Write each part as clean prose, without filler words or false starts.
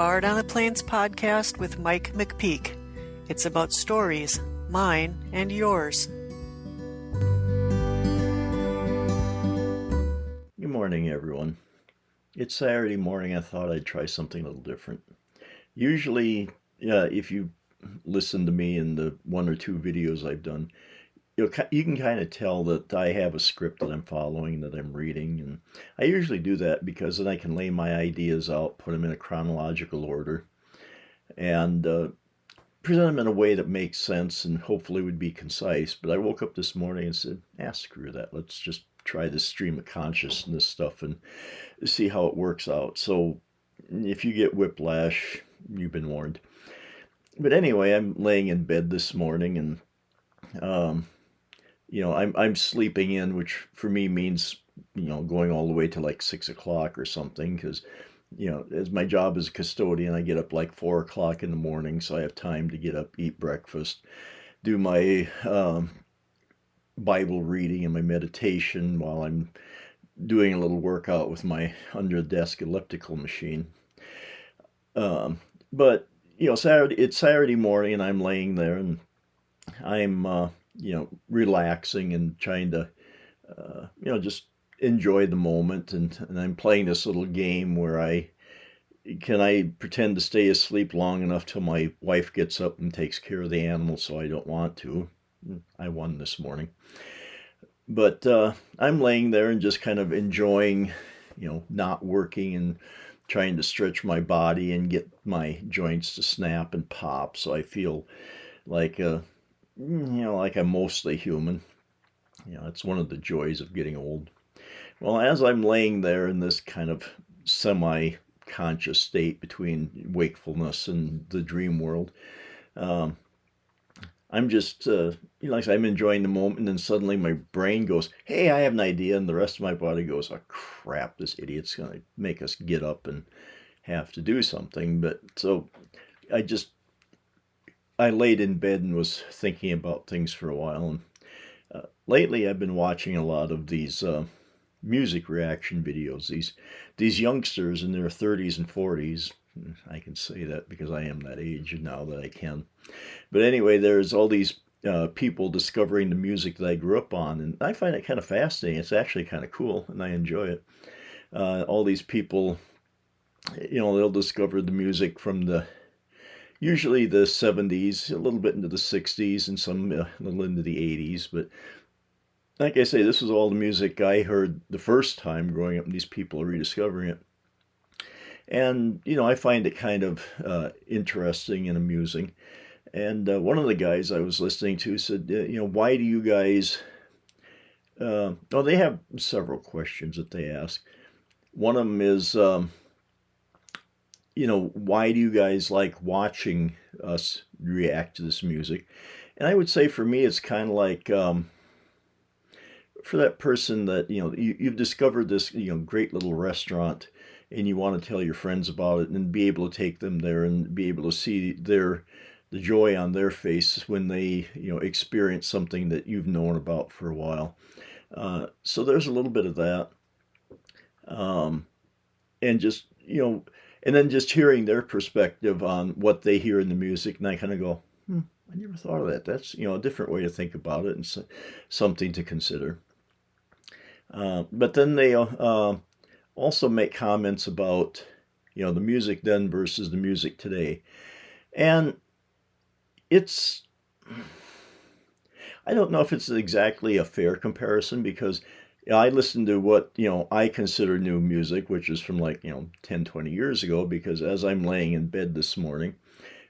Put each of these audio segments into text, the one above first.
Bard on the Plains podcast with Mike McPeak. It's about stories, mine and yours. Good morning, everyone. It's Saturday morning. I thought I'd try something a little different. Usually, if you listen to me in the one or two videos I've done, you can kind of tell that I have a script that I'm following, that I'm reading, and I usually do that because then I can lay my ideas out, put them in a chronological order, and present them in a way that makes sense and hopefully would be concise. But I woke up this morning and said, screw that. Let's just try this stream of consciousness stuff and see how it works out. So if you get whiplash, you've been warned. But anyway, I'm laying in bed this morning and I'm sleeping in, which for me means, going all the way to like 6 o'clock or something, because, as my job as a custodian, I get up like 4 o'clock in the morning, so I have time to get up, eat breakfast, do my Bible reading and my meditation while I'm doing a little workout with my under-the-desk elliptical machine. But, it's Saturday morning and I'm laying there and I'm relaxing and trying to, just enjoy the moment. And I'm playing this little game where I pretend to stay asleep long enough till my wife gets up and takes care of the animal so I don't want to. I won this morning. But I'm laying there and just kind of enjoying, not working and trying to stretch my body and get my joints to snap and pop so I feel like like I'm mostly human. It's one of the joys of getting old. Well, as I'm laying there in this kind of semi-conscious state between wakefulness and the dream world, I'm just, I'm enjoying the moment, and then suddenly my brain goes, hey, I have an idea, and the rest of my body goes, oh, crap, this idiot's going to make us get up and have to do something. But so I laid in bed and was thinking about things for a while. And lately, I've been watching a lot of these music reaction videos. These youngsters in their 30s and 40s. I can say that because I am that age now that I can. But anyway, there's all these people discovering the music that I grew up on, and I find it kind of fascinating. It's actually kind of cool, and I enjoy it. All these people, they'll discover the music from usually the 70s, a little bit into the 60s, and some a little into the 80s. But like I say, this is all the music I heard the first time growing up, and these people are rediscovering it. And, I find it kind of interesting and amusing. And one of the guys I was listening to said, why do you guys, they have several questions that they ask. One of them is, why do you guys like watching us react to this music? And I would say for me, it's kind of like, for that person that, you've discovered this, great little restaurant and you want to tell your friends about it and be able to take them there and be able to see the joy on their face when they, experience something that you've known about for a while. So there's a little bit of that. And just, and then just hearing their perspective on what they hear in the music. And I kind of go, I never thought of that. That's, a different way to think about it and something to consider. But then they also make comments about, the music then versus the music today. And I don't know if it's exactly a fair comparison because I listen to what, I consider new music, which is from 10, 20 years ago, because as I'm laying in bed this morning,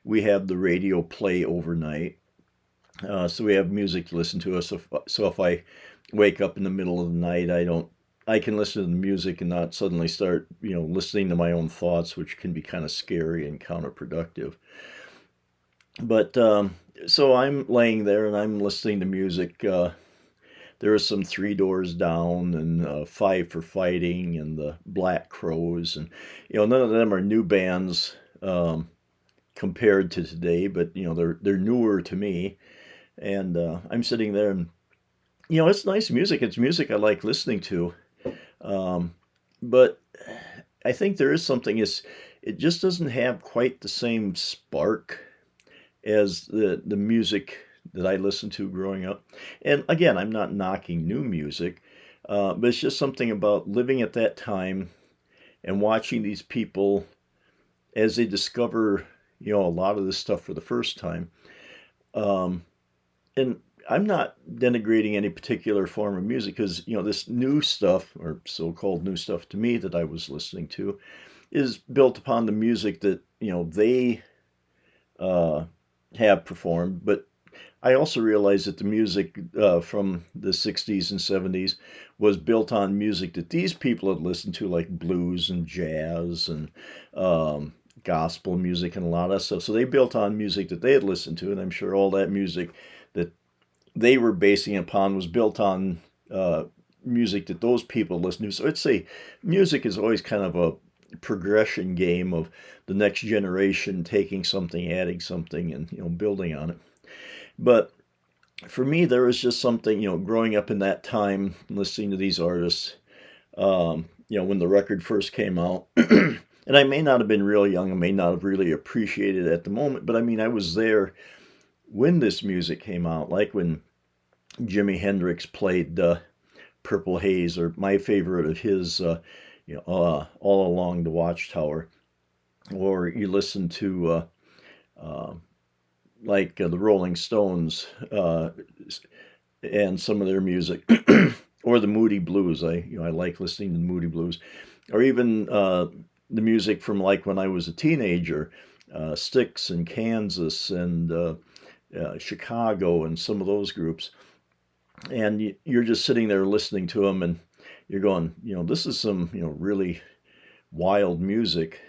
we have the radio play overnight. So we have music to listen to. So if I wake up in the middle of the night, I can listen to the music and not suddenly start, listening to my own thoughts, which can be kind of scary and counterproductive. But so I'm laying there and I'm listening to music. There are some Three Doors Down and Five for Fighting and the Black Crowes. And, none of them are new bands compared to today, but, they're newer to me. And I'm sitting there and, it's nice music. It's music I like listening to. But I think there is something, it just doesn't have quite the same spark as the music that I listened to growing up. And again, I'm not knocking new music, but it's just something about living at that time and watching these people as they discover, a lot of this stuff for the first time. Um, and I'm not denigrating any particular form of music because, this new stuff, or so-called new stuff to me that I was listening to, is built upon the music that, they uh, have performed. But I also realized that the music from the 60s and 70s was built on music that these people had listened to, like blues and jazz and gospel music and a lot of stuff. So they built on music that they had listened to, and I'm sure all that music that they were basing upon was built on music that those people listened to. So I'd say music is always kind of a progression game of the next generation taking something, adding something, and building on it. But for me, there was just something, growing up in that time, listening to these artists, when the record first came out. And I may not have been real young, I may not have really appreciated it at the moment, but I mean, I was there when this music came out, like when Jimi Hendrix played Purple Haze, or my favorite of his, All Along the Watchtower, or you listen to uh, the Rolling Stones and some of their music, or the Moody Blues. I like listening to the Moody Blues, or even the music from like when I was a teenager, Styx and Kansas and Chicago and some of those groups. And you're just sitting there listening to them, and you're going, this is some really wild music.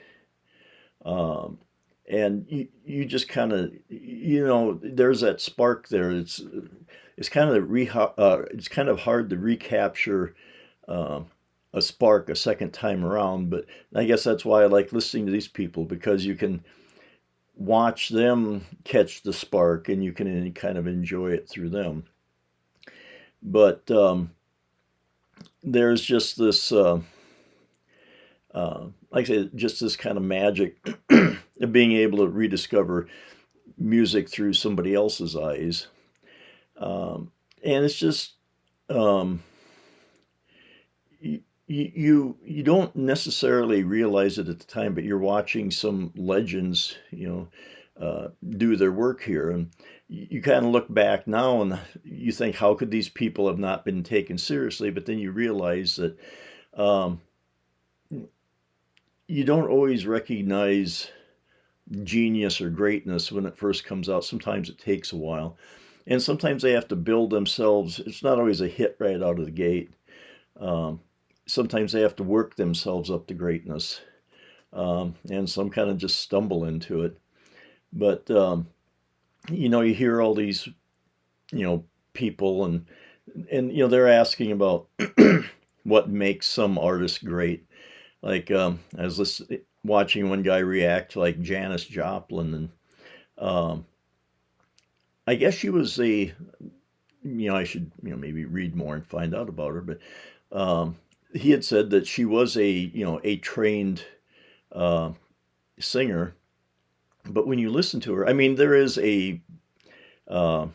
Um, and you just kind of there's that spark there. It's kind of it's kind of hard to recapture uh, a spark a second time around. But I guess that's why I like listening to these people, because you can watch them catch the spark and you can kind of enjoy it through them. But there's just this like I say, just this kind of magic of being able to rediscover music through somebody else's eyes. And it's just um, you don't necessarily realize it at the time, but you're watching some legends, do their work here, and you kind of look back now and you think, how could these people have not been taken seriously? But then you realize that um, you don't always recognize genius or greatness when it first comes out. Sometimes it takes a while, and sometimes they have to build themselves. It's not always a hit right out of the gate. Um, Sometimes they have to work themselves up to greatness, and some kind of just stumble into it. But you hear all these, people, and they're asking about what makes some artists great. Like I was watching one guy react to like Janis Joplin, and um, I guess she was I should maybe read more and find out about her, but he had said that she was a trained uh, singer, but when you listen to her, I mean, uh,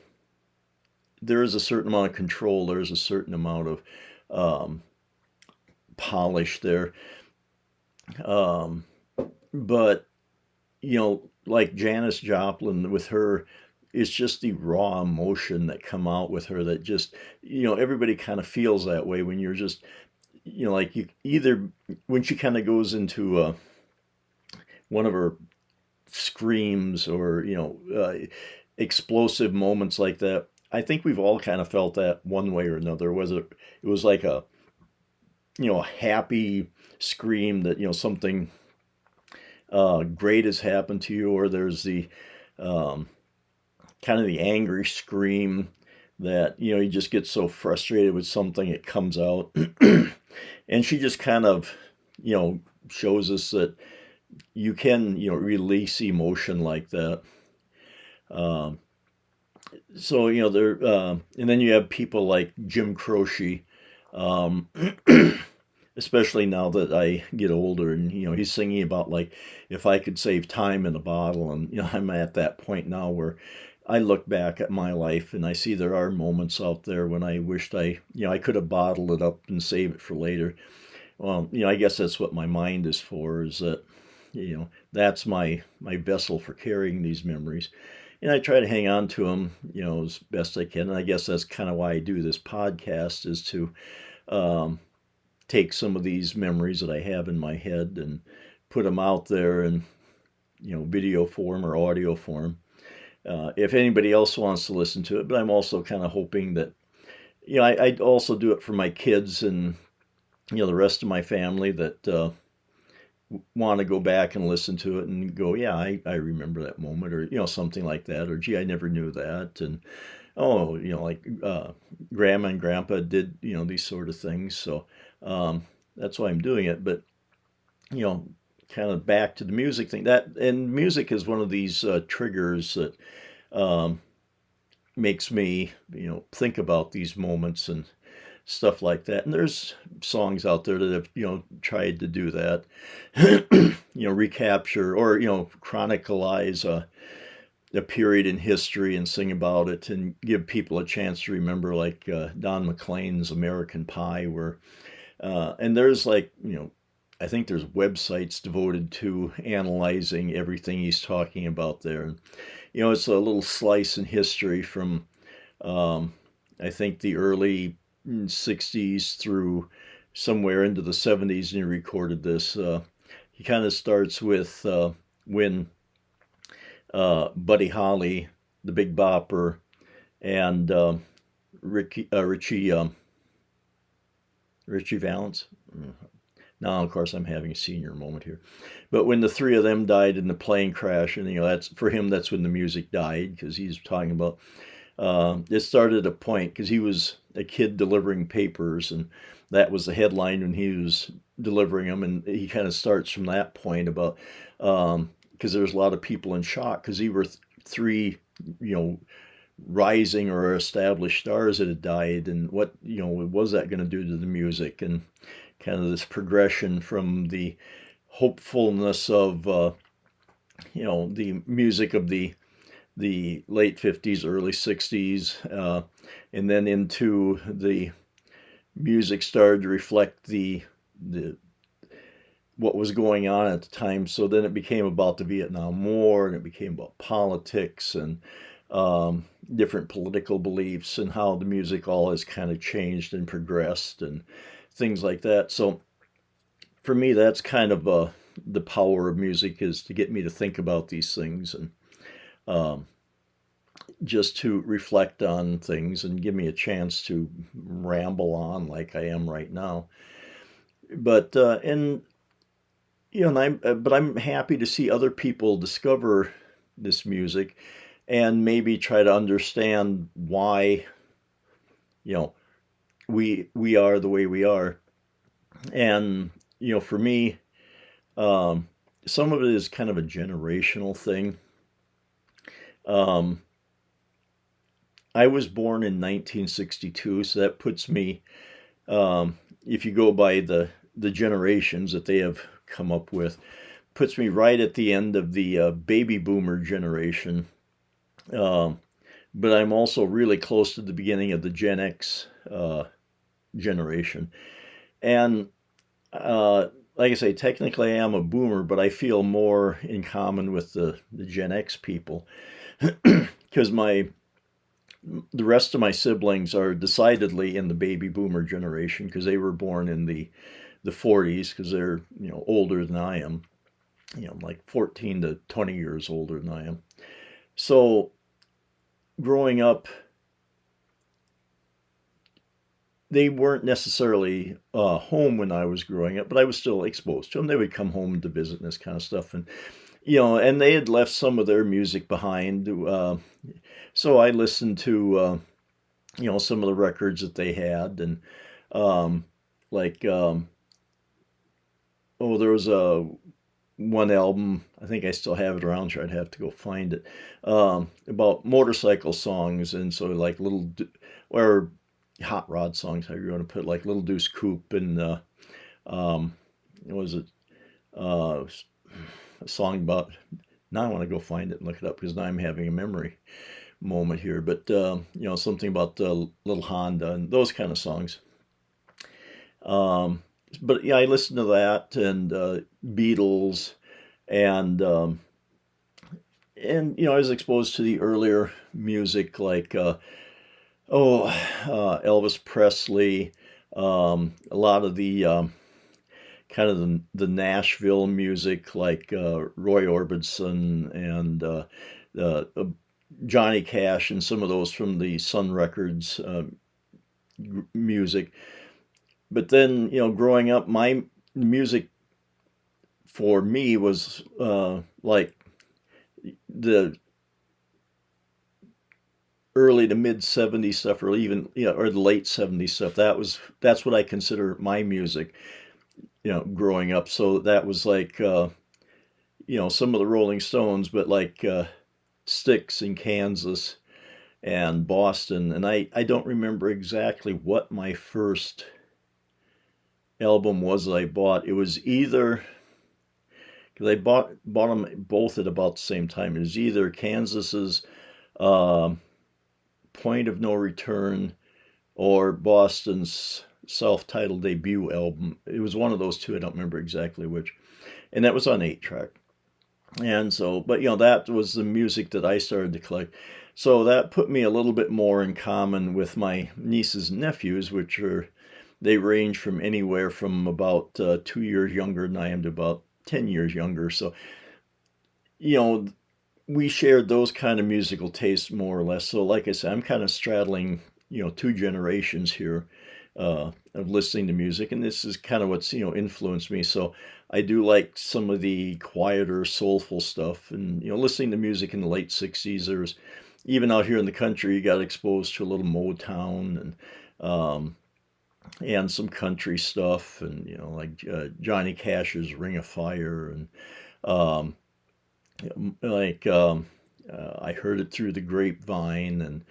there is a certain amount of control, there is a certain amount of um, polish there, um, but like Janis Joplin with her, it's just the raw emotion that come out with her that just everybody kind of feels that way when you're just like you either when she kind of goes into one of her screams or explosive moments like that. I think we've all kind of felt that one way or another, whether it was like a happy scream that something great has happened to you, or there's the um, kind of the angry scream that you just get so frustrated with something it comes out. And she just kind of shows us that you can release emotion like that. um, so there and then you have people like Jim Croce, um, especially now that I get older. And he's singing about, like, if I could save time in a bottle. And I'm at that point now where I look back at my life and I see there are moments out there when I wished I could have bottled it up and save it for later. Well, I guess that's what my mind is for, is that that's my vessel for carrying these memories. And I try to hang on to them, as best I can. And I guess that's kind of why I do this podcast, is to um, take some of these memories that I have in my head and put them out there in video form or audio form. If anybody else wants to listen to it, but I'm also kind of hoping that I also do it for my kids and the rest of my family that want to go back and listen to it and go, yeah, I remember that moment, or something like that, or gee, I never knew that. And oh, like grandma and grandpa did these sort of things. So that's why I'm doing it. But you know kind of back to the music thing, that and music is one of these triggers that um, makes me think about these moments and stuff like that. And there's songs out there that have tried to do that, recapture or chronicleize a period in history and sing about it and give people a chance to remember, like Don McLean's American Pie, where and there's, like, I think there's websites devoted to analyzing everything he's talking about there. And it's a little slice in history from I think the early 60s through somewhere into the 70s, and he recorded this. He kind of starts with when Buddy Holly, the Big Bopper, and Richie Valens. Now, of course, I'm having a senior moment here. But when the three of them died in the plane crash, and that's for him, that's when the music died, because he's talking about it started at a point because he was a kid delivering papers, and that was the headline when he was delivering them. And he kind of starts from that point about because there's a lot of people in shock because he were three, rising or established stars that had died, and what was that going to do to the music, and kind of this progression from the hopefulness of the music of the late 50s, early 60s, and then into the music started to reflect the what was going on at the time. So then it became about the Vietnam War, and it became about politics and different political beliefs, and how the music all has kind of changed and progressed and things like that. So for me, that's kind of the power of music, is to get me to think about these things and just to reflect on things and give me a chance to ramble on like I am right now. But and and I'm happy to see other people discover this music and maybe try to understand why we are the way we are. And for me, some of it is kind of a generational thing. I was born in 1962, so that puts me, if you go by the generations that they have come up with, puts me right at the end of the baby boomer generation. But I'm also really close to the beginning of the Gen X generation. And like I say, technically I am a boomer, but I feel more in common with the Gen X people because the rest of my siblings are decidedly in the baby boomer generation, because they were born in the 40s, because they're older than I am, like 14 to 20 years older than I am. So growing up, they weren't necessarily home when I was growing up, but I was still exposed to them. They would come home to visit and this kind of stuff, and and they had left some of their music behind. So I listened to some of the records that they had, and like there was one album, I think I still have it around here, I'd have to go find it, about motorcycle songs, and so like or hot rod songs, how you want to put it, like Little Deuce Coupe and Was it a song about? Now I want to go find it and look it up because now I'm having a memory moment here. But something about Little Honda and those kind of songs. Um, but yeah, I listened to that and Beatles and I was exposed to the earlier music like Elvis Presley, a lot of the kind of the Nashville music like Roy Orbison and Johnny Cash and some of those from the Sun Records music. But then, growing up, my music for me was like the early to mid 70s stuff, or even or the late 70s stuff. That's what I consider my music, growing up. So that was like some of the Rolling Stones, but like Styx in Kansas and Boston. And I don't remember exactly what my first album was that I bought. It was either, because I bought them both at about the same time. It was either Kansas's uh, Point of No Return or Boston's self-titled debut album. It was one of those two. I don't remember exactly which. And that was on 8-track. And so, but that was the music that I started to collect. So that put me a little bit more in common with my nieces and nephews, they range from anywhere from about 2 years younger than I am to about 10 years younger. So, we shared those kind of musical tastes more or less. So, like I said, I'm kind of straddling, two generations here of listening to music, and this is kind of what's influenced me. So, I do like some of the quieter, soulful stuff, and listening to music in the late '60s. There's even out here in the country, you got exposed to a little Motown and some country stuff, and like Johnny Cash's Ring of Fire, and um, like I heard it through the grapevine, and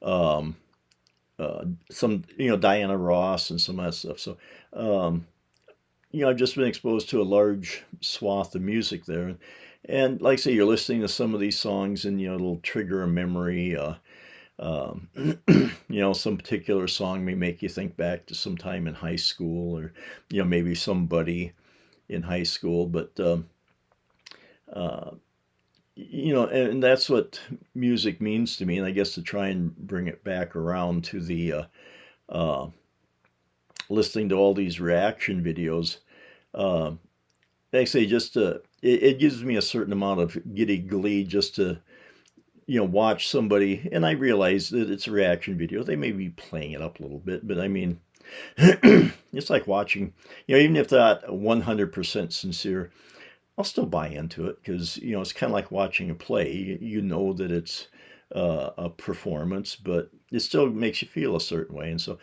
um, some Diana Ross and some of that stuff. So um, I've just been exposed to a large swath of music there, and like I say, you're listening to some of these songs, and it'll trigger a memory. Um, some particular song may make you think back to some time in high school, or maybe somebody in high school. But uh, and that's what music means to me. And I guess to try and bring it back around to the uh, listening to all these reaction videos, uh, like I say, just it gives me a certain amount of giddy glee just to watch somebody, and I realize that it's a reaction video. They may be playing it up a little bit, but I mean, it's like watching, even if they're not 100% sincere, I'll still buy into it because, it's kind of like watching a play. You know that it's a performance, but it still makes you feel a certain way. And so,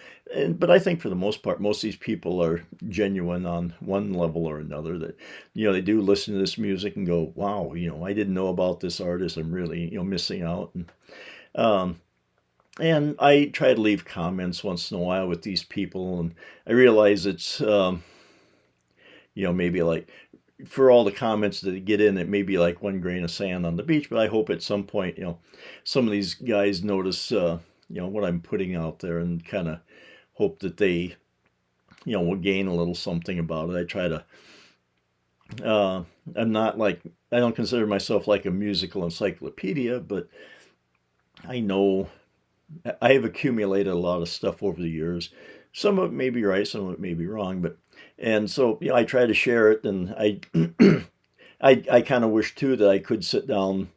but I think for the most part, most of these people are genuine on one level or another. That they do listen to this music and go, "Wow, I didn't know about this artist. I'm really missing out." Um, and I try to leave comments once in a while with these people, and I realize it's maybe like for all the comments that get in, it may be like one grain of sand on the beach, but I hope at some point, some of these guys notice, what I'm putting out there, and kind of hope that they, will gain a little something about it. I try to, I'm not like, I don't consider myself like a musical encyclopedia, but I know I have accumulated a lot of stuff over the years. Some of it may be right, some of it may be wrong, but and so I try to share it, and I I kind of wish too that I could sit down,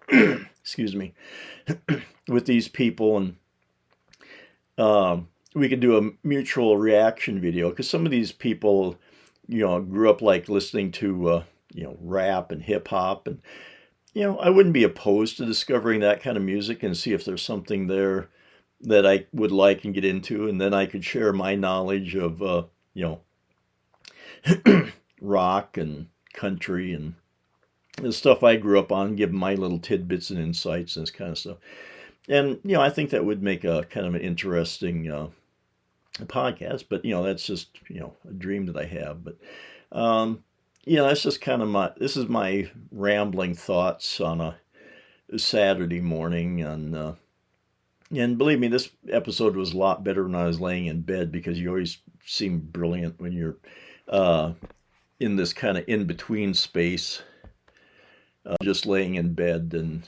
excuse me, with these people, and we could do a mutual reaction video, because some of these people, grew up like listening to rap and hip hop, and I wouldn't be opposed to discovering that kind of music and see if there's something there that I would like and get into, and then I could share my knowledge of rock and country and the stuff I grew up on, give my little tidbits and insights and this kind of stuff. And I think that would make a kind of an interesting podcast. But that's just a dream that I have. But that's just kind of this is my rambling thoughts on a Saturday morning. And believe me, this episode was a lot better when I was laying in bed, because you always seem brilliant when you're in this kind of in between space, just laying in bed, and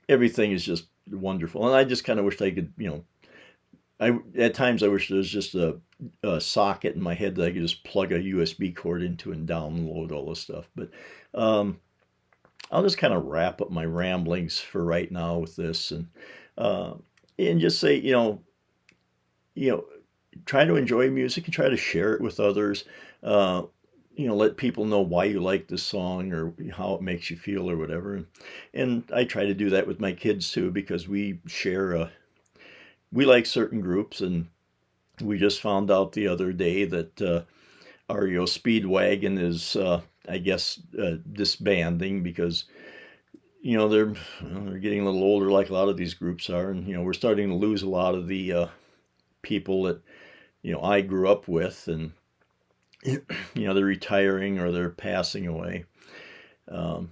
everything is just wonderful. And I just kind of wish I could, at times I wish there was just a socket in my head that I could just plug a USB cord into and download all this stuff. But I'll just kind of wrap up my ramblings for right now with this, and just say, try to enjoy music and try to share it with others. Let people know why you like this song or how it makes you feel or whatever. And I try to do that with my kids too, because we share, we like certain groups, and we just found out the other day that our Speedwagon is, I guess, disbanding, because they're getting a little older, like a lot of these groups are, and we're starting to lose a lot of the people that I grew up with, and they're retiring or they're passing away. And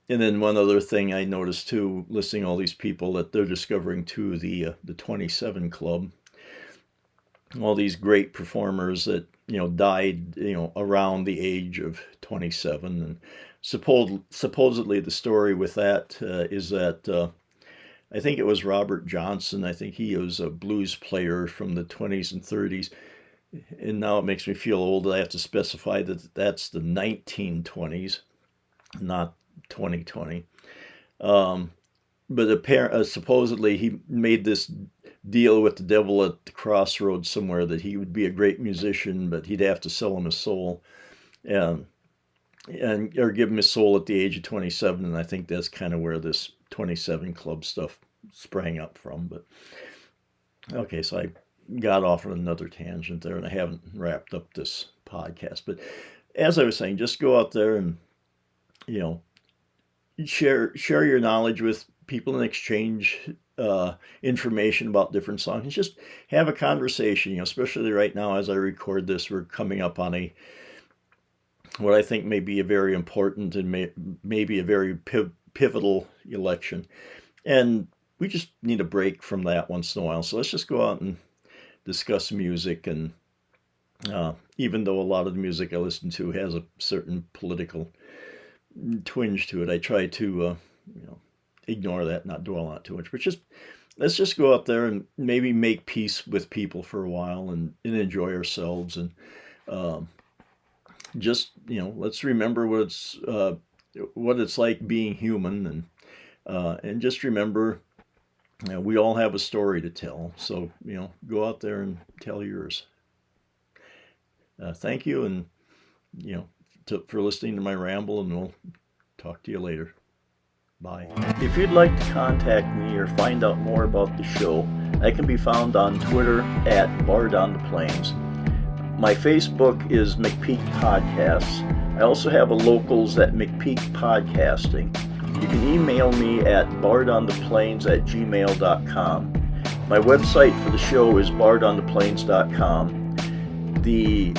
then one other thing I noticed too, listening to all these people, that they're discovering too the 27 Club, all these great performers that died around the age of 27. And supposedly the story with that is that I think it was Robert Johnson. I think he was a blues player from the 20s and 30s. And now it makes me feel old. I have to specify that that's the 1920s, not 2020. But supposedly he made this deal with the devil at the crossroads somewhere, that he would be a great musician, but he'd have to sell him his soul, and or give him his soul at the age of 27. And I think that's kind of where this 27 Club stuff sprang up from. But okay, so I got off on another tangent there, and I haven't wrapped up this podcast. But as I was saying, just go out there and share your knowledge with people and exchange information about different songs, and just have a conversation. Especially right now as I record this, we're coming up on what I think may be a very important and maybe a very pivotal election, and we just need a break from that once in a while. So let's just go out and discuss music. And even though a lot of the music I listen to has a certain political twinge to it, I try to ignore that, not dwell on it too much. But let's just go out there and maybe make peace with people for a while, and enjoy ourselves, and just let's remember what it's like being human, and just remember, we all have a story to tell. So go out there and tell yours. Thank you, and for listening to my ramble, and we'll talk to you later. Bye. If you'd like to contact me or find out more about the show, I can be found on Twitter at @BardOnThePlains. My Facebook is McPeak Podcasts. I also have a locals at McPeak Podcasting. You can email me at bardontheplains@gmail.com. My website for the show is bardontheplains.com. The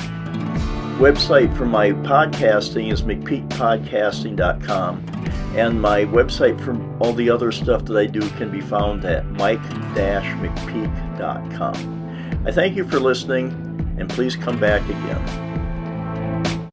website for my podcasting is mcpeakpodcasting.com. And my website for all the other stuff that I do can be found at mike-mcpeak.com. I thank you for listening, and please come back again.